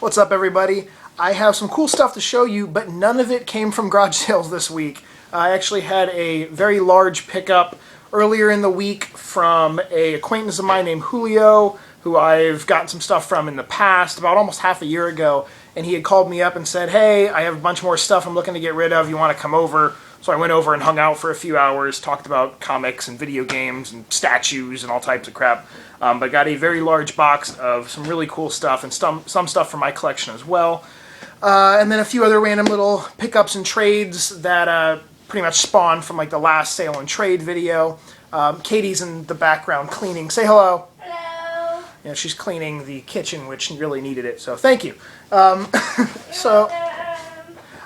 What's up, everybody? I have some cool stuff to show you, but none of it came from garage sales this week. I actually had a very large pickup earlier in the week from an acquaintance of mine named Julio, who I've gotten some stuff from in the past, about almost half a year ago, and he had called me up and said, hey, I have a bunch more stuff I'm looking to get rid of, you want to come over? So I went over and hung out for a few hours, talked about comics and video games and statues and all types of crap, but got a very large box of some really cool stuff and some stuff from my collection as well. And then a few other random little pickups and trades that pretty much spawned from like the last sale and trade video. Katie's in the background cleaning. Say hello. Hello. Yeah, she's cleaning the kitchen, which really needed it, so thank you. So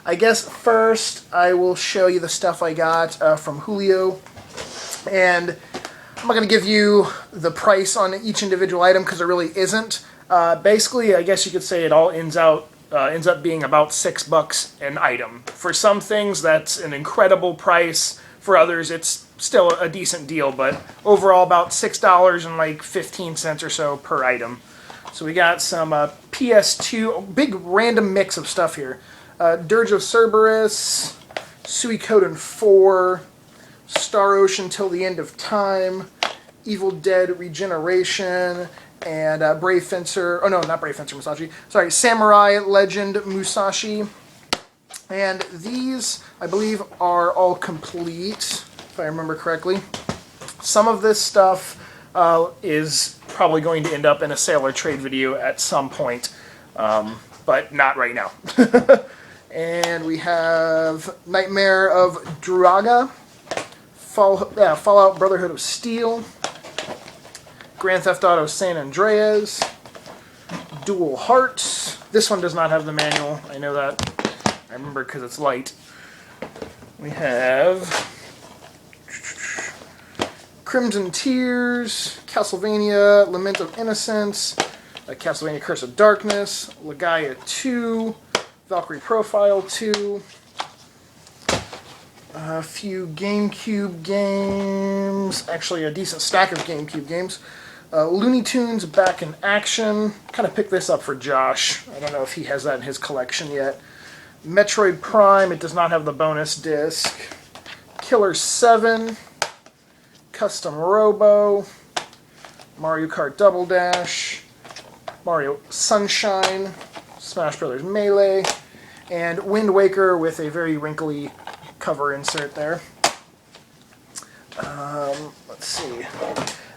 I guess first I will show you the stuff I got from Julio. And I'm not going to give you the price on each individual item because there really isn't. Basically, I guess you could say it all ends up being about $6 an item. For some things, that's an incredible price. For others, it's still a decent deal, but overall about $6.15 or so per item. So we got some PS2, big random mix of stuff here. Dirge of Cerberus, Suikoden 4, Star Ocean Till the End of Time, Evil Dead Regeneration, and Brave Fencer, oh no, not Brave Fencer Musashi, sorry, Samurai Legend Musashi. And these, I believe, are all complete, if I remember correctly. Some of this stuff is probably going to end up in a sale or trade video at some point, but not right now. And we have Nightmare of Druaga, Fallout Brotherhood of Steel, Grand Theft Auto San Andreas, Dual Hearts. This one does not have the manual, I know that. I remember because it's light. We have Crimson Tears, Castlevania Lament of Innocence, Castlevania Curse of Darkness, Legaia 2, Valkyrie Profile 2, a few GameCube games, actually a decent stack of GameCube games. Looney Tunes Back in Action, kind of picked this up for Josh, I don't know if he has that in his collection yet. Metroid Prime, it does not have the bonus disc. Killer 7, Custom Robo, Mario Kart Double Dash, Mario Sunshine, Smash Brothers Melee, and Wind Waker with a very wrinkly cover insert there. Let's see.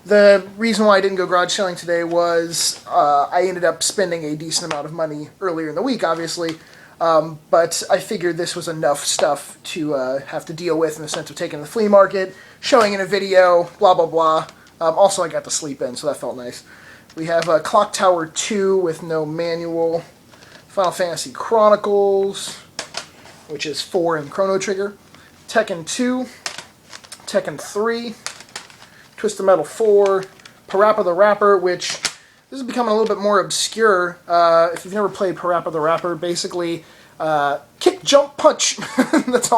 The reason why I didn't go garage selling today was I ended up spending a decent amount of money earlier in the week, obviously, but I figured this was enough stuff to have to deal with in the sense of taking to the flea market, showing in a video, blah, blah, blah. Also, I got to sleep in, so that felt nice. We have Clock Tower 2 with no manual, Final Fantasy Chronicles, which is 4 in Chrono Trigger, Tekken 2, Tekken 3, Twisted Metal 4, Parappa the Rapper, which this is becoming a little bit more obscure. If you've never played Parappa the Rapper, basically kick, jump, punch. That's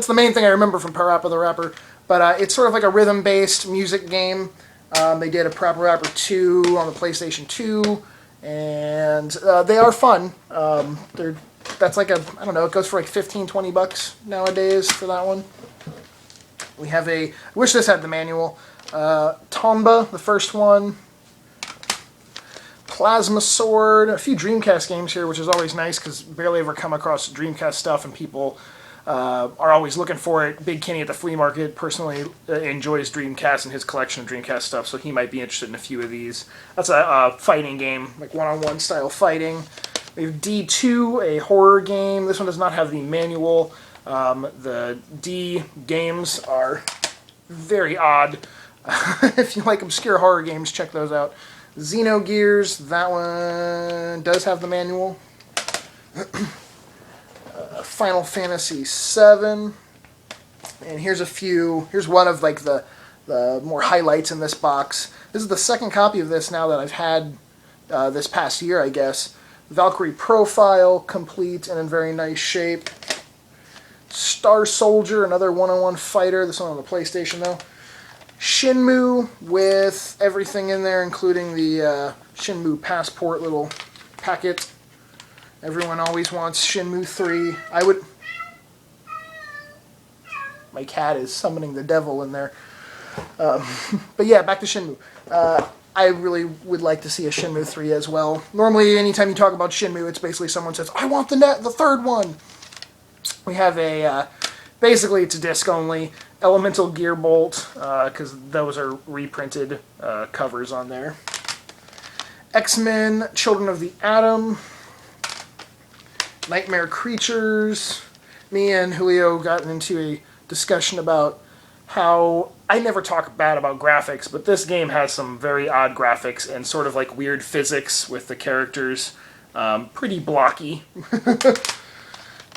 the main thing I remember from Parappa the Rapper. But it's sort of like a rhythm-based music game. They did a Parappa Rapper 2 on the PlayStation 2, and they are fun. That's like I don't know, it goes for like $15-20 nowadays for that one. We have I wish this had the manual. Tomba, the first one. Plasma Sword, a few Dreamcast games here, which is always nice because barely ever come across Dreamcast stuff, and people are always looking for it. Big Kenny at the flea market personally enjoys Dreamcast and his collection of Dreamcast stuff, so he might be interested in a few of these. That's a fighting game, like one-on-one style fighting. We have D2, a horror game. This one does not have the manual. The D games are very odd. If you like obscure horror games, check those out. Xenogears, that one does have the manual. Final Fantasy VII, and here's one of like the more highlights in this box. This is the second copy of this now that I've had this past year, I guess. Valkyrie Profile, complete and in very nice shape. Star Soldier, another one-on-one fighter, this one on the PlayStation though. Shenmue with everything in there, including the Shenmue Passport little packet. Everyone always wants Shenmue 3. I would... My cat is summoning the devil in there. But yeah, back to Shenmue. I really would like to see a Shenmue 3 as well. Normally, anytime you talk about Shenmue, it's basically someone says, I want the third one. We have a, basically it's a disc only, Elemental Gearbolt, because those are reprinted covers on there. X-Men, Children of the Atom, Nightmare Creatures. Me and Julio got into a discussion about how I never talk bad about graphics, but this game has some very odd graphics and sort of like weird physics with the characters. Pretty blocky.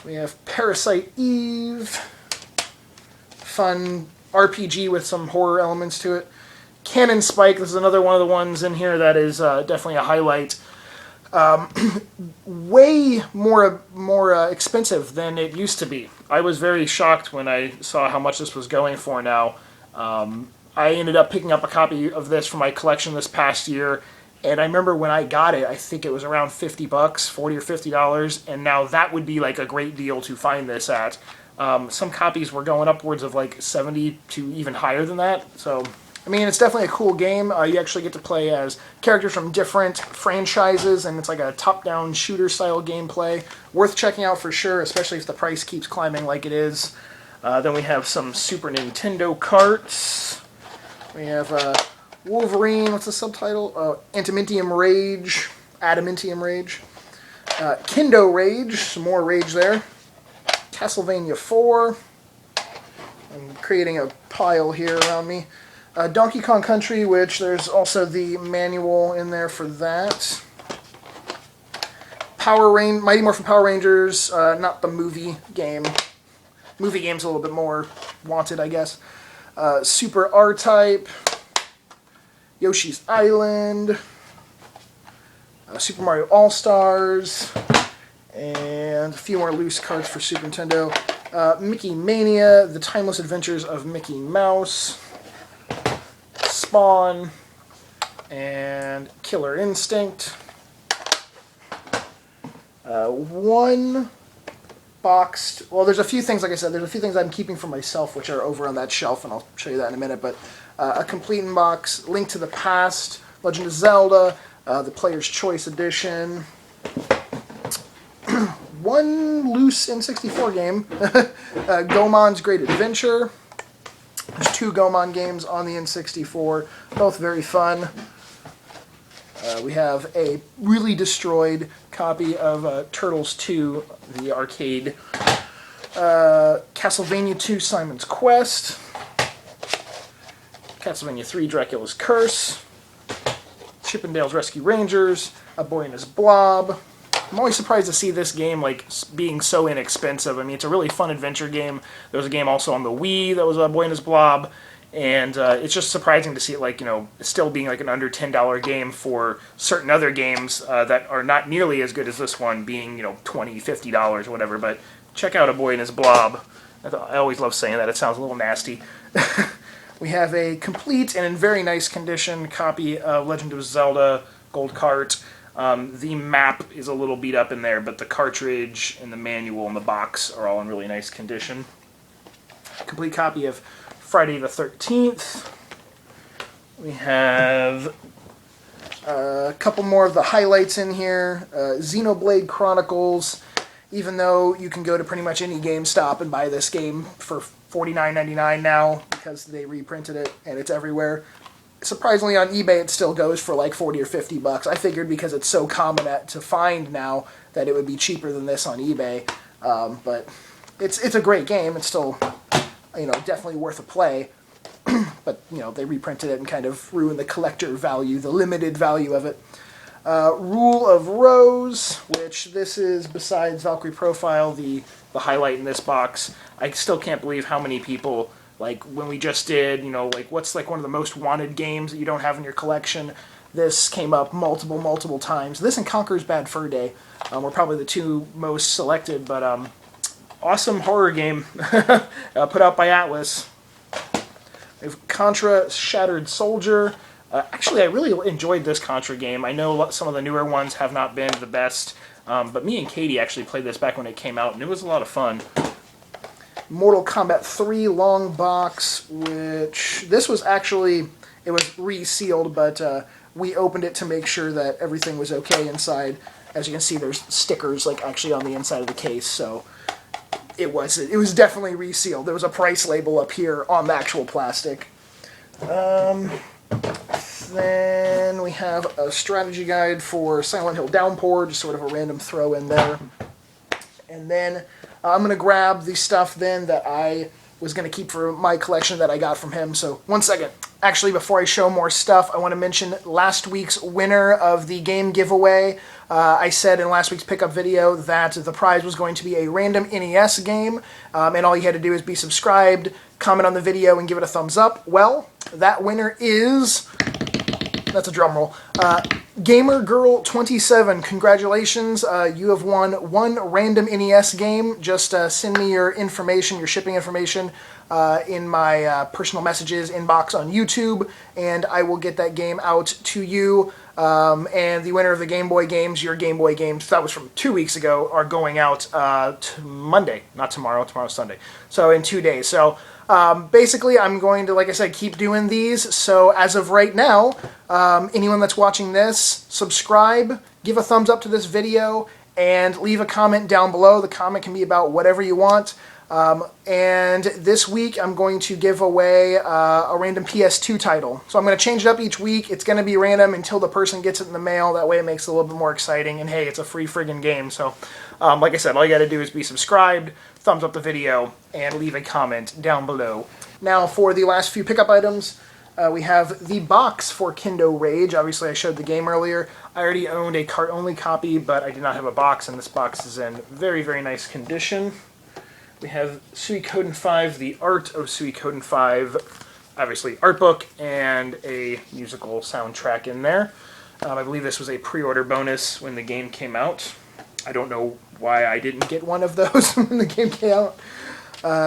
We have Parasite Eve. Fun RPG with some horror elements to it. Cannon Spike, this is another one of the ones in here that is definitely a highlight. Way more expensive than it used to be. I was very shocked when I saw how much this was going for now. I ended up picking up a copy of this for my collection this past year, and I remember when I got it, I think it was around $50, $40 or $50, and now that would be like a great deal to find this at. Some copies were going upwards of like 70 to even higher than that, so... I mean, it's definitely a cool game. You actually get to play as characters from different franchises, and it's like a top-down shooter-style gameplay. Worth checking out for sure, especially if the price keeps climbing like it is. Then we have some Super Nintendo carts. We have Wolverine, what's the subtitle? Adamantium Rage. Kendo Rage, some more Rage there. Castlevania 4. I'm creating a pile here around me. Donkey Kong Country, which there's also the manual in there for that. Mighty Morphin Power Rangers, not the movie game. Movie game's a little bit more wanted, I guess. Super R-Type. Yoshi's Island. Super Mario All-Stars. And a few more loose cards for Super Nintendo. Mickey Mania, The Timeless Adventures of Mickey Mouse. Spawn, and Killer Instinct. One boxed... Well, there's a few things, like I said, there's a few things I'm keeping for myself, which are over on that shelf, and I'll show you that in a minute, but a complete in-box Link to the Past, Legend of Zelda, the Player's Choice Edition, one loose N64 game, Goemon's Great Adventure. There's 2 Goemon games on the N64, both very fun. We have a really destroyed copy of Turtles 2, the arcade. Castlevania 2, Simon's Quest. Castlevania 3, Dracula's Curse. Chippendale's Rescue Rangers. A Boy and His Blob. I'm always surprised to see this game like being so inexpensive. I mean, it's a really fun adventure game. There was a game also on the Wii that was A Boy and His Blob, and it's just surprising to see it like, you know, still being like an under $10 game for certain other games that are not nearly as good as this one, being, you know, $20, $50 or whatever. But check out A Boy and His Blob. I always love saying that. It sounds a little nasty. We have a complete and in very nice condition copy of Legend of Zelda Gold Cart. The map is a little beat up in there, but the cartridge and the manual and the box are all in really nice condition. Complete copy of Friday the 13th. We have a couple more of the highlights in here. Xenoblade Chronicles. Even though you can go to pretty much any GameStop and buy this game for $49.99 now because they reprinted it and it's everywhere. Surprisingly, on eBay, it still goes for like $40 or $50. I figured because it's so common to find now that it would be cheaper than this on eBay. But it's a great game. It's still, you know, definitely worth a play. But, you know, they reprinted it and kind of ruined the collector value, the limited value of it. Rule of Rose, which this is, besides Valkyrie Profile, the highlight in this box. I still can't believe how many people... Like, when we just did, you know, like, what's, like, one of the most wanted games that you don't have in your collection? This came up multiple times. This and Conker's Bad Fur Day were probably the 2 most selected, but awesome horror game put out by Atlas. We have Contra Shattered Soldier, Actually, I really enjoyed this Contra game. I know some of the newer ones have not been the best, but me and Katie actually played this back when it came out, and it was a lot of fun. Mortal Kombat 3 long box, which this was actually, it was resealed, but we opened it to make sure that everything was okay inside. As you can see, there's stickers like actually on the inside of the case, so it was definitely resealed. There was a price label up here on the actual plastic. Then we have a strategy guide for Silent Hill Downpour, just sort of a random throw in there. And then I'm going to grab the stuff then that I was going to keep for my collection that I got from him. So, one second. Actually, before I show more stuff, I want to mention last week's winner of the game giveaway. I said in last week's pickup video that the prize was going to be a random NES game, and all you had to do is be subscribed, comment on the video, and give it a thumbs up. Well, that winner is... That's a drum roll. GamerGirl27, congratulations. You have won one random NES game. Just send me your information, your shipping information, in my personal messages inbox on YouTube, and I will get that game out to you. And the winner of the Game Boy games, your Game Boy games, that was from 2 weeks ago, are going out Monday. Not tomorrow, tomorrow's Sunday. So in 2 days. So basically, I'm going to, like I said, keep doing these. So as of right now, anyone that's watching this, subscribe, give a thumbs up to this video, and leave a comment down below. The comment can be about whatever you want. And this week I'm going to give away a random PS2 title. So I'm going to change it up each week. It's going to be random until the person gets it in the mail. That way it makes it a little bit more exciting. And hey, it's a free friggin' game. So like I said, all you got to do is be subscribed, thumbs up the video, and leave a comment down below. Now for the last few pickup items, we have the box for Kendo Rage. Obviously I showed the game earlier. I already owned a cart-only copy, but I did not have a box, and this box is in very, very nice condition. We have Suikoden 5, the art of Suikoden 5, obviously art book, and a musical soundtrack in there. I believe this was a pre-order bonus when the game came out. I don't know why I didn't get one of those when the game came out.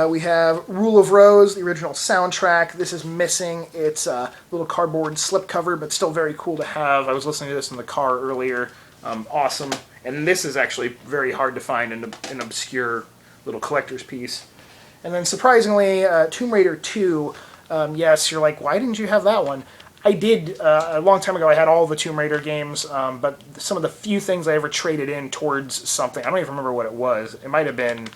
We have Rule of Rose, the original soundtrack. This is missing. It's a little cardboard slipcover, but still very cool to have. I was listening to this in the car earlier. Awesome. And this is actually very hard to find in an obscure little collector's piece. And then surprisingly, Tomb Raider 2, yes, you're like, why didn't you have that one? I did, a long time ago I had all the Tomb Raider games, but some of the few things I ever traded in towards something, I don't even remember what it was. It might have been,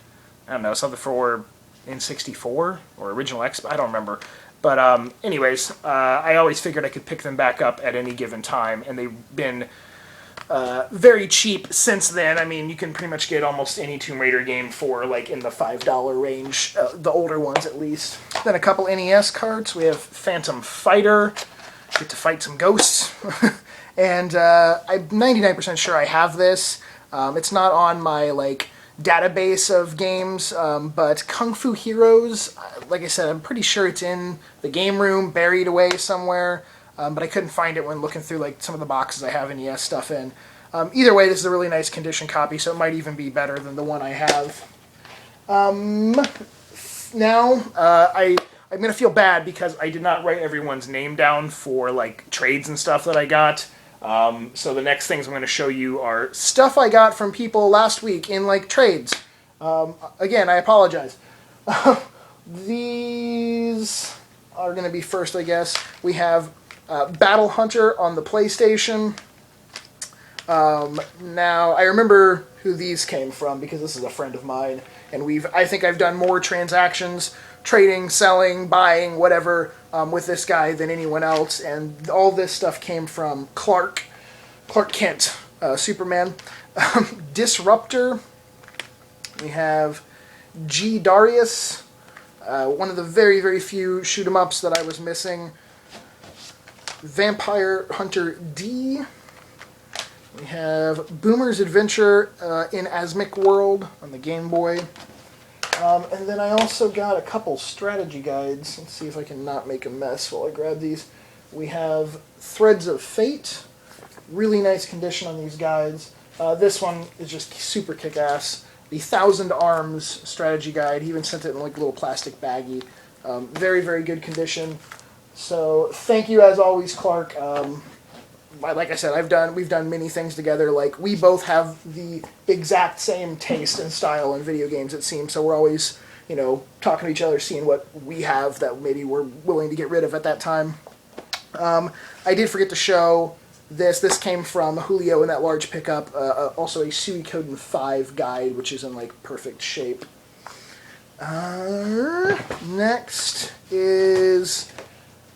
I don't know, something for N64 or Original X, I don't remember. But anyways, I always figured I could pick them back up at any given time, and they've been very cheap since then. I mean, you can pretty much get almost any Tomb Raider game for, like, in the $5 range, the older ones at least. Then a couple NES cards. We have Phantom Fighter, get to fight some ghosts, and I'm 99% sure I have this. It's not on my, like, database of games, but Kung Fu Heroes, like I said, I'm pretty sure it's in the game room, buried away somewhere. But I couldn't find it when looking through like some of the boxes I have NES stuff in. Either way, this is a really nice condition copy, so it might even be better than the one I have. Now, I'm going to feel bad because I did not write everyone's name down for like trades and stuff that I got. So the next things I'm going to show you are stuff I got from people last week in like trades. Again, I apologize. These are going to be first, I guess. We have Battle Hunter on the PlayStation. Now, I remember who these came from because this is a friend of mine, and I think I've done more transactions, trading, selling, buying, whatever, with this guy than anyone else, and all this stuff came from Clark Kent, Superman. Disruptor. We have G. Darius, one of the very, very few shoot-em-ups that I was missing. Vampire Hunter D. We have Boomer's Adventure in Asmic World on the Game Boy. And then I also got a couple strategy guides. Let's see if I can not make a mess while I grab these. We have Threads of Fate. Really nice condition on these guides. This one is just super kick-ass. The Thousand Arms strategy guide. He even sent it in like a little plastic baggie. Very, very good condition. So thank you as always, Clark. Like I said, we've done many things together. Like, we both have the exact same taste and style in video games, it seems. So we're always, talking to each other, seeing what we have that maybe we're willing to get rid of at that time. I did forget to show this. This came from Julio in that large pickup. Also a Suikoden 5 guide, which is in like perfect shape. Next is,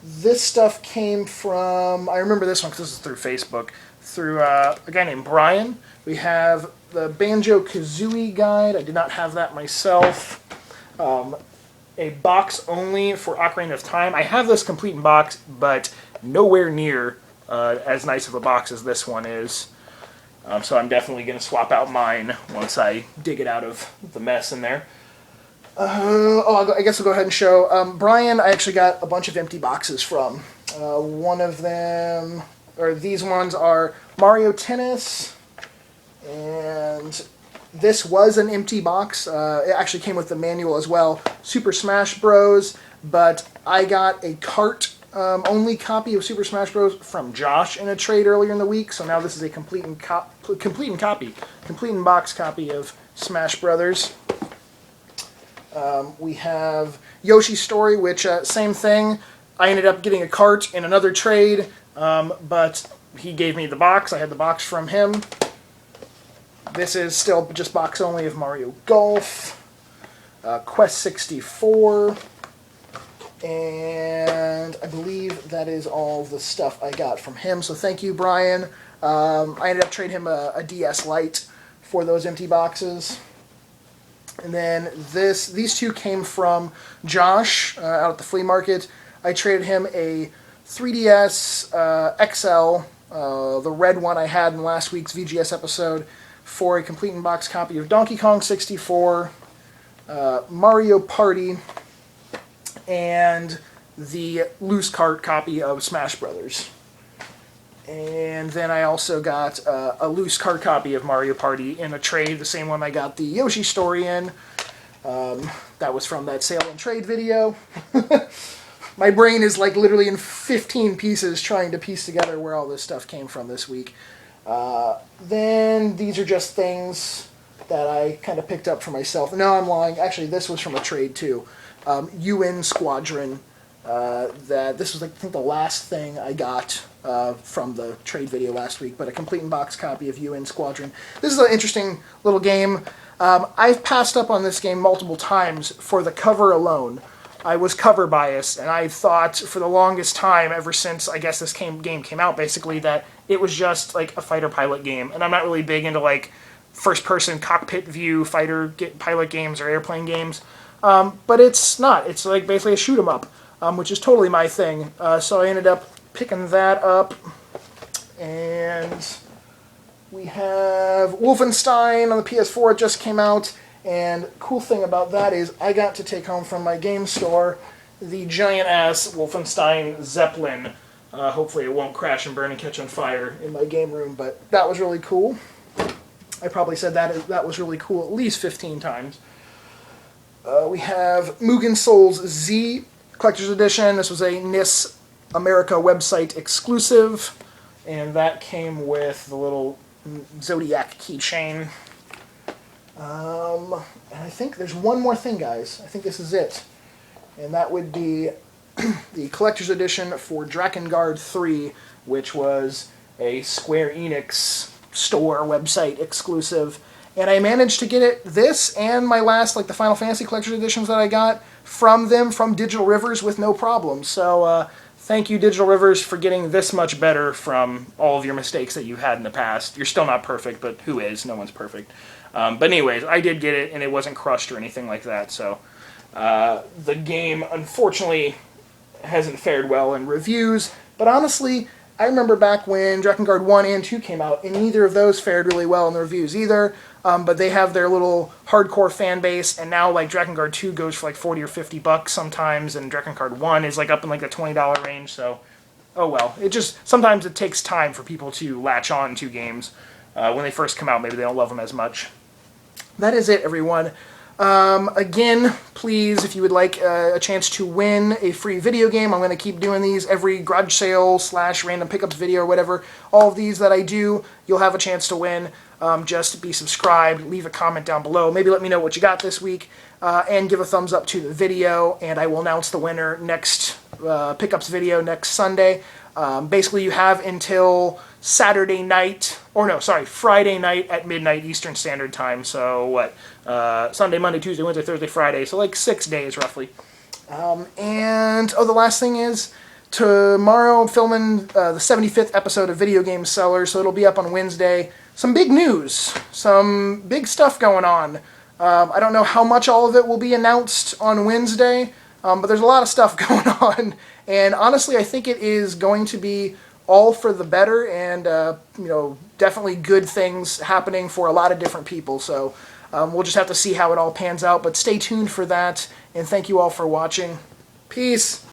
this stuff came from, I remember this one because this is through Facebook, through a guy named Brian. We have the Banjo-Kazooie guide. I did not have that myself. A box only for Ocarina of Time. I have this complete in box, but nowhere near as nice of a box as this one is. So I'm definitely going to swap out mine once I dig it out of the mess in there. I guess we'll go ahead and show. Brian, I actually got a bunch of empty boxes from. One of them, or these ones, are Mario Tennis, and this was an empty box. It actually came with the manual as well. Super Smash Bros., but I got a cart only copy of Super Smash Bros. From Josh in a trade earlier in the week, so now this is a complete in box copy of Smash Brothers. We have Yoshi's Story, which, same thing. I ended up getting a cart in another trade, but he gave me the box. I had the box from him. This is still just box only of Mario Golf, Quest 64, and I believe that is all the stuff I got from him. So thank you, Brian. I ended up trading him a DS Lite for those empty boxes. And then these two came from Josh out at the flea market. I traded him a 3DS XL, the red one I had in last week's VGS episode, for a complete in-box copy of Donkey Kong 64, Mario Party, and the loose cart copy of Smash Brothers. And then I also got a loose card copy of Mario Party in a trade, the same one I got the Yoshi Story in. That was from that sale and trade video. My brain is like literally in 15 pieces trying to piece together where all this stuff came from this week. Then these are just things that I kind of picked up for myself. No, I'm lying. Actually, this was from a trade too. UN Squadron. This was, I think, the last thing I got from the trade video last week, but a complete in-box copy of UN Squadron. This is an interesting little game. I've passed up on this game multiple times for the cover alone. I was cover biased, and I thought for the longest time, ever since I guess this game came out, basically, that it was just like a fighter pilot game. And I'm not really big into like first-person cockpit view fighter pilot games or airplane games, but it's not. It's like basically a shoot 'em up. Which is totally my thing. So I ended up picking that up. And we have Wolfenstein on the PS4. It just came out. And cool thing about that is I got to take home from my game store the giant-ass Wolfenstein Zeppelin. Hopefully it won't crash and burn and catch on fire in my game room, but that was really cool. I probably said that was really cool at least 15 times. We have Mugen Souls Z Collector's Edition. This was a NIS America website exclusive, and that came with the little Zodiac keychain. And I think there's one more thing, guys. I think this is it. And that would be the Collector's Edition for Drakengard 3, which was a Square Enix store website exclusive. And I managed to get this and my last, the Final Fantasy Collector's Editions that I got from them, from Digital Rivers, with no problem. So thank you, Digital Rivers, for getting this much better from all of your mistakes that you've had in the past. You're still not perfect, but who is? No one's perfect. But anyways, I did get it, and it wasn't crushed or anything like that. So the game, unfortunately, hasn't fared well in reviews. But honestly, I remember back when Drakengard 1 and 2 came out, and neither of those fared really well in the reviews either. But they have their little hardcore fan base, and now Drakengard 2 goes for $40 or $50 sometimes, and Drakengard 1 is up in the $20 range. So, oh well. Sometimes it takes time for people to latch on to games. When they first come out, maybe they don't love them as much. That is it, everyone. Again, please, if you would like a chance to win a free video game, I'm going to keep doing these every garage sale / random pickups video or whatever. All of these that I do, you'll have a chance to win. Just be subscribed, leave a comment down below, maybe let me know what you got this week, and give a thumbs up to the video, and I will announce the winner next pickups video next Sunday. Basically, you have until Friday night at midnight Eastern Standard Time. So what? Sunday, Monday, Tuesday, Wednesday, Thursday, Friday. So like 6 days roughly. The last thing is, tomorrow I'm filming the 75th episode of Video Game Sellers, so it'll be up on Wednesday. Some big news, some big stuff going on. I don't know how much all of it will be announced on Wednesday, but there's a lot of stuff going on, and honestly I think it is going to be all for the better, and definitely good things happening for a lot of different people, so we'll just have to see how it all pans out, but stay tuned for that, and thank you all for watching. Peace!